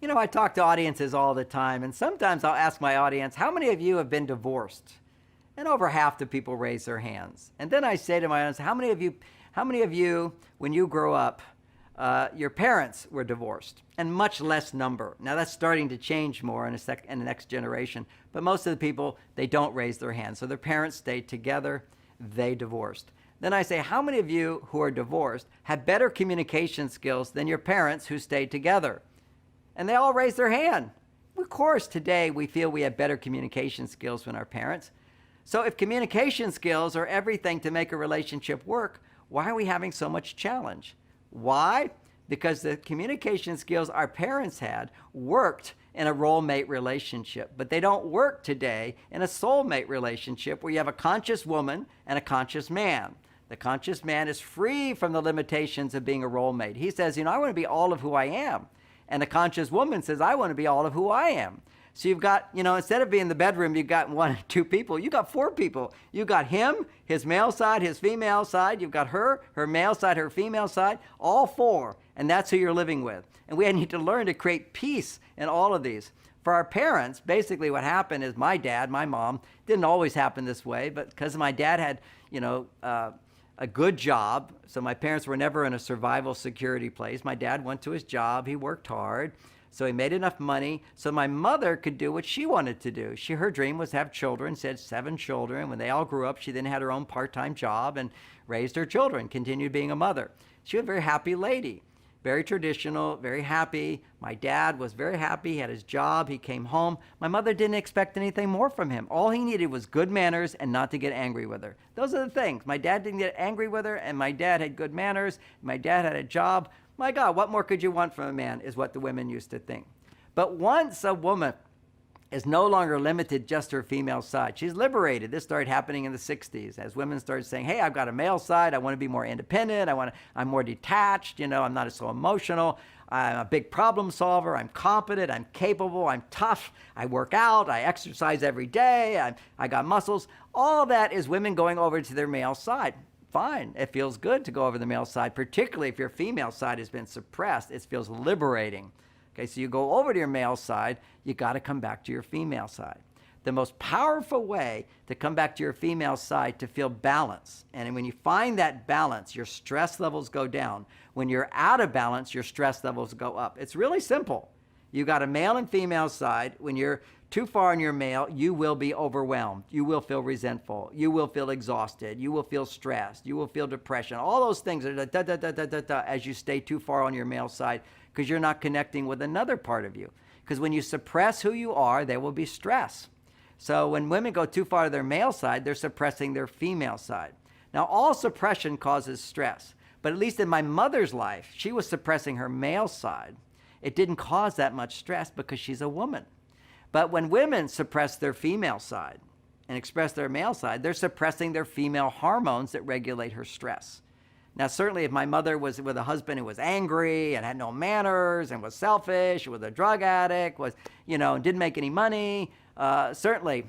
You know, I talk to audiences all the time, and sometimes I'll ask my audience, how many of you have been divorced? And over half the people raise their hands. And then I say to my audience, how many of you, when you grow up, your parents were divorced? And much less number. Now that's starting to change more in the next generation, but most of the people, they don't raise their hands. So their parents stayed together, they divorced. Then I say, how many of you who are divorced have better communication skills than your parents who stayed together? And they all raise their hand. Of course, today we feel we have better communication skills than our parents. So if communication skills are everything to make a relationship work, why are we having so much challenge? Why? Because the communication skills our parents had worked in a role-mate relationship, but they don't work today in a soulmate relationship where you have a conscious woman and a conscious man. The conscious man is free from the limitations of being a role-mate. He says, you know, I want to be all of who I am. And the conscious woman says, I want to be all of who I am. So you've got, you know, instead of being in the bedroom, you've got 1 or 2 people. You've got 4 people. You've got him, his male side, his female side. You've got her male side, her female side, all 4. And that's who you're living with. And we need to learn to create peace in all of these. For our parents, basically what happened is my dad, my mom, didn't always happen this way, but because my dad had, you know, a good job. So my parents were never in a survival security place. My dad went to his job. He worked hard. So he made enough money so my mother could do what she wanted to do. Her dream was to have children. She had 7 children. When they all grew up, she then had her own part-time job and raised her children, continued being a mother. She was a very happy lady, very traditional, very happy. My dad was very happy. He had his job. He came home. My mother didn't expect anything more from him. All he needed was good manners and not to get angry with her. Those are the things. My dad didn't get angry with her, and my dad had good manners. My dad had a job. My God, what more could you want from a man is what the women used to think. But once a woman is no longer limited just to her female side, she's liberated. This started happening in the 60s as women started saying, hey, I've got a male side. I want to be more independent. I'm more detached. You know, I'm not so emotional. I'm a big problem solver. I'm competent. I'm capable. I'm tough. I work out. I exercise every day. I got muscles. All that is women going over to their male side. Fine. It feels good to go over the male side, particularly if your female side has been suppressed. It feels liberating. Okay, so you go over to your male side, you got to come back to your female side. The most powerful way to come back to your female side to feel balance. And when you find that balance, your stress levels go down. When you're out of balance, your stress levels go up. It's really simple. You got a male and female side. When you're too far in your male, you will be overwhelmed. You will feel resentful. You will feel exhausted. You will feel stressed. You will feel depression. All those things are as you stay too far on your male side because you're not connecting with another part of you. Because when you suppress who you are, there will be stress. So when women go too far to their male side, they're suppressing their female side. Now, all suppression causes stress. But at least in my mother's life, she was suppressing her male side. It didn't cause that much stress because she's a woman. But when women suppress their female side and express their male side, they're suppressing their female hormones that regulate her stress. Now, certainly if my mother was with a husband who was angry and had no manners and was selfish, was a drug addict, and didn't make any money, certainly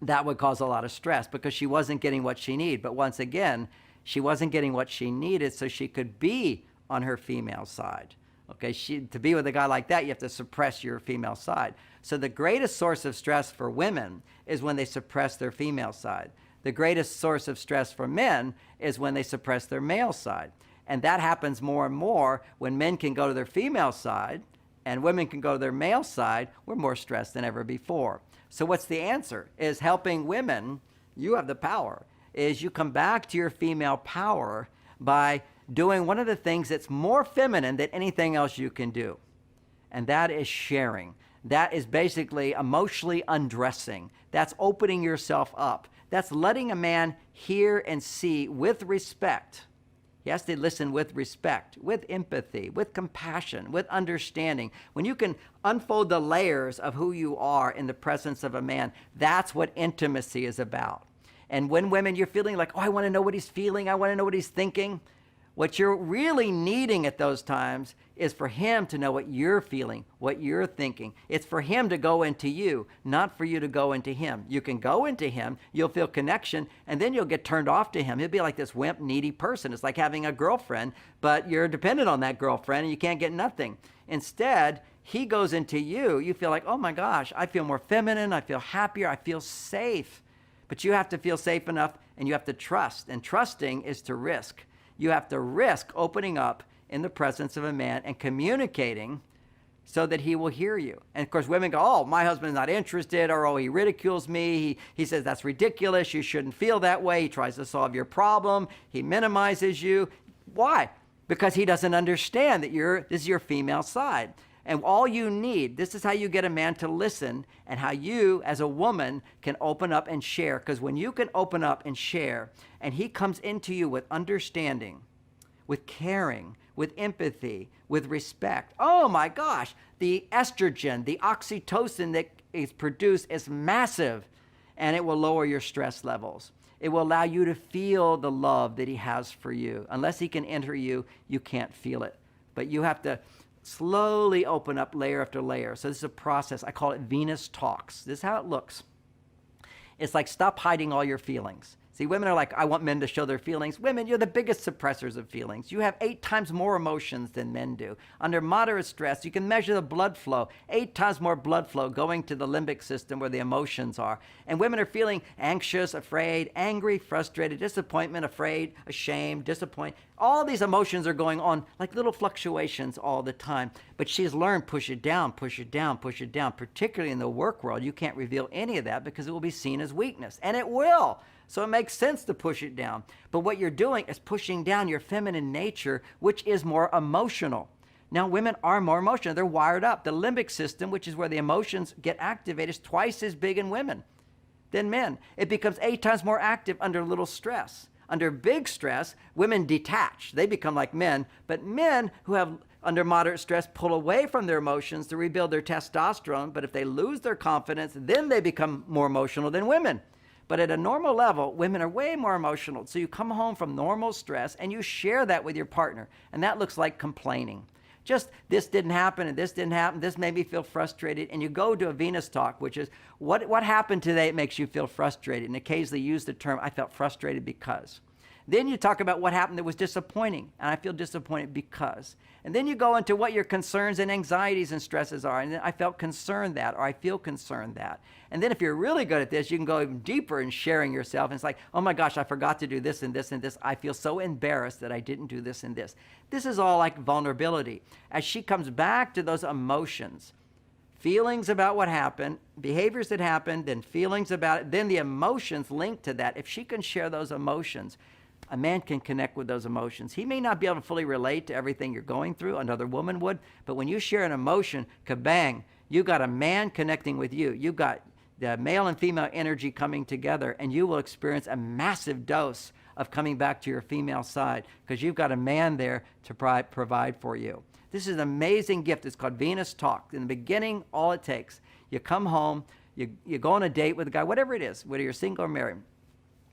that would cause a lot of stress because she wasn't getting what she needed. But once again, she wasn't getting what she needed so she could be on her female side. Okay, to be with a guy like that, you have to suppress your female side. So the greatest source of stress for women is when they suppress their female side. The greatest source of stress for men is when they suppress their male side. And that happens more and more when men can go to their female side and women can go to their male side. We're more stressed than ever before. So what's the answer? Is helping women, you have the power, is you come back to your female power by doing one of the things that's more feminine than anything else you can do. And that is sharing. That is basically emotionally undressing. That's opening yourself up. That's letting a man hear and see with respect. He has to listen with respect, with empathy, with compassion, with understanding. When you can unfold the layers of who you are in the presence of a man, that's what intimacy is about. And when women, you're feeling like, oh, I want to know what he's feeling. I want to know what he's thinking. What you're really needing at those times is for him to know what you're feeling, what you're thinking. It's for him to go into you, not for you to go into him. You can go into him, you'll feel connection, and then you'll get turned off to him. He'll be like this wimp, needy person. It's like having a girlfriend, but you're dependent on that girlfriend and you can't get nothing. Instead, he goes into you. You feel like, oh my gosh, I feel more feminine. I feel happier. I feel safe. But you have to feel safe enough, and you have to trust. And trusting is to risk. You have to risk opening up in the presence of a man and communicating so that he will hear you. And of course, women go, oh, my husband's not interested, or oh, he ridicules me. He says that's ridiculous. You shouldn't feel that way. He tries to solve your problem. He minimizes you. Why? Because he doesn't understand that this is your female side. And all you need, this is how you get a man to listen, and how you as a woman can open up and share. Because when you can open up and share, and he comes into you with understanding, with caring, with empathy, with respect, oh my gosh, the estrogen, the oxytocin that is produced is massive, and it will lower your stress levels. It will allow you to feel the love that he has for you. Unless he can enter you, you can't feel it. But you have to slowly open up layer after layer. So this is a process. I call it Venus talks. This is how it looks. It's like, stop hiding all your feelings. See, women are like, I want men to show their feelings. Women, you're the biggest suppressors of feelings. You have 8 times more emotions than men do. Under moderate stress, you can measure the blood flow. 8 times more blood flow going to the limbic system where the emotions are. And women are feeling anxious, afraid, angry, frustrated, disappointment, afraid, ashamed, disappointed. All these emotions are going on like little fluctuations all the time. But she's learned push it down, push it down, push it down. Particularly in the work world, you can't reveal any of that because it will be seen as weakness. And it will. So it makes sense to push it down. But what you're doing is pushing down your feminine nature, which is more emotional. Now, women are more emotional. They're wired up. The limbic system, which is where the emotions get activated, is twice as big in women than men. It becomes 8 times more active under little stress. Under big stress, women detach. They become like men. But men who have under moderate stress pull away from their emotions to rebuild their testosterone. But if they lose their confidence, then they become more emotional than women. But at a normal level, women are way more emotional. So you come home from normal stress and you share that with your partner. And that looks like complaining. Just this didn't happen and this didn't happen. This made me feel frustrated. And you go to a Venus talk, which is what happened today that makes you feel frustrated. And occasionally use the term, I felt frustrated because. Then you talk about what happened that was disappointing. And I feel disappointed because. And then you go into what your concerns and anxieties and stresses are. And then I felt concerned that, or I feel concerned that. And then if you're really good at this, you can go even deeper in sharing yourself. And it's like, oh my gosh, I forgot to do this and this and this. I feel so embarrassed that I didn't do this and this. This is all like vulnerability. As she comes back to those emotions, feelings about what happened, behaviors that happened, then feelings about it, then the emotions linked to that. If she can share those emotions, a man can connect with those emotions. He may not be able to fully relate to everything you're going through, another woman would, but when you share an emotion, kabang, you got a man connecting with you. You got the male and female energy coming together, and you will experience a massive dose of coming back to your female side because you've got a man there to provide for you. This is an amazing gift. It's called Venus Talk. In the beginning, all it takes, you come home, you go on a date with a guy, whatever it is, whether you're single or married.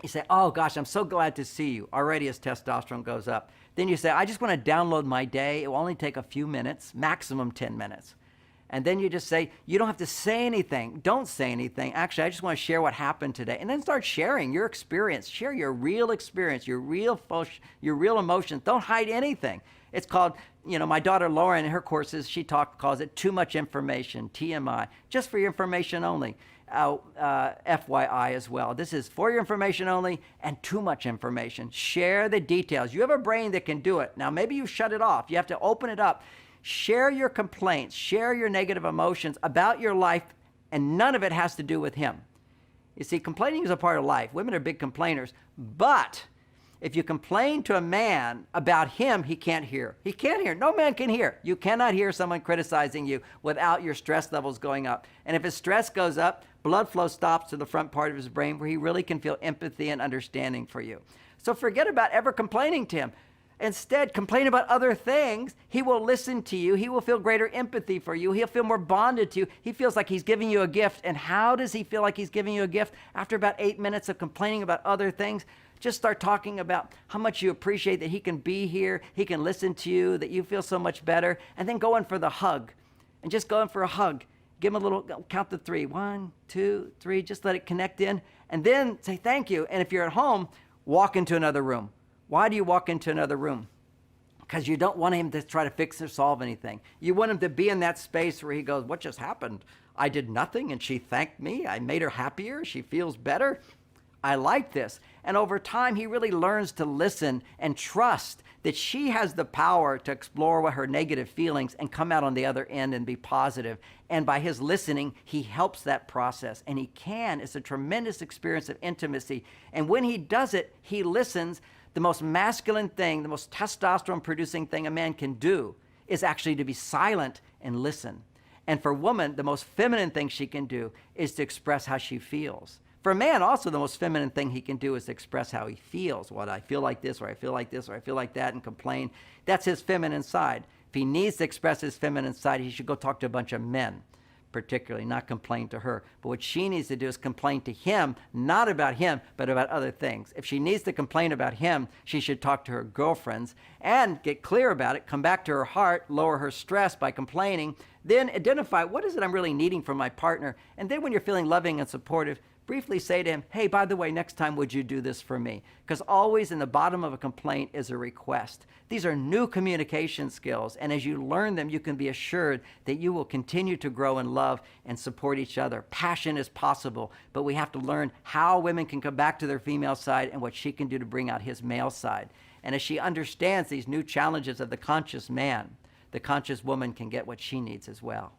You say, oh gosh, I'm so glad to see you. Already his testosterone goes up. Then you say, I just want to download my day. It will only take a few minutes, maximum 10 minutes. And then you just say, you don't have to say anything. Don't say anything. Actually, I just want to share what happened today. And then start sharing your experience. Share your real experience, your real emotions. Don't hide anything. It's called, my daughter Lauren in her courses, she calls it too much information, TMI, just for your information only. FYI as well. This is for your information only and too much information. Share the details. You have a brain that can do it. Now, maybe you shut it off. You have to open it up. Share your complaints. Share your negative emotions about your life, and none of it has to do with him. You see, complaining is a part of life. Women are big complainers. But if you complain to a man about him, he can't hear. He can't hear. No man can hear. You cannot hear someone criticizing you without your stress levels going up. And if his stress goes up, blood flow stops to the front part of his brain where he really can feel empathy and understanding for you. So forget about ever complaining to him. Instead, complain about other things. He will listen to you. He will feel greater empathy for you. He'll feel more bonded to you. He feels like he's giving you a gift. And how does he feel like he's giving you a gift? After about 8 minutes of complaining about other things, just start talking about how much you appreciate that he can be here, he can listen to you, that you feel so much better, and then go in for the hug. And just go in for a hug. Give him a little, count to 3. 1, 2, 3, just let it connect in. And then say thank you. And if you're at home, walk into another room. Why do you walk into another room? because you don't want him to try to fix or solve anything. You want him to be in that space where he goes, what just happened? I did nothing and she thanked me. I made her happier. She feels better. I like this. And over time, he really learns to listen and trust that she has the power to explore what her negative feelings and come out on the other end and be positive. And by his listening, he helps that process. And he can. It's a tremendous experience of intimacy. And when he does it, he listens. The most masculine thing, the most testosterone-producing thing a man can do is actually to be silent and listen. And for a woman, the most feminine thing she can do is to express how she feels. For a man, also, the most feminine thing he can do is to express how he feels. What, I feel like this, or I feel like this, or I feel like that, and complain. That's his feminine side. If he needs to express his feminine side, he should go talk to a bunch of men, particularly, not complain to her. But what she needs to do is complain to him, not about him, but about other things. If she needs to complain about him, she should talk to her girlfriends and get clear about it, come back to her heart, lower her stress by complaining, then identify what is it I'm really needing from my partner. And then when you're feeling loving and supportive, briefly say to him, hey, by the way, next time would you do this for me? Because always in the bottom of a complaint is a request. These are new communication skills, and as you learn them, you can be assured that you will continue to grow in love and support each other. Passion is possible, but we have to learn how women can come back to their female side and what she can do to bring out his male side. And as she understands these new challenges of the conscious man, the conscious woman can get what she needs as well.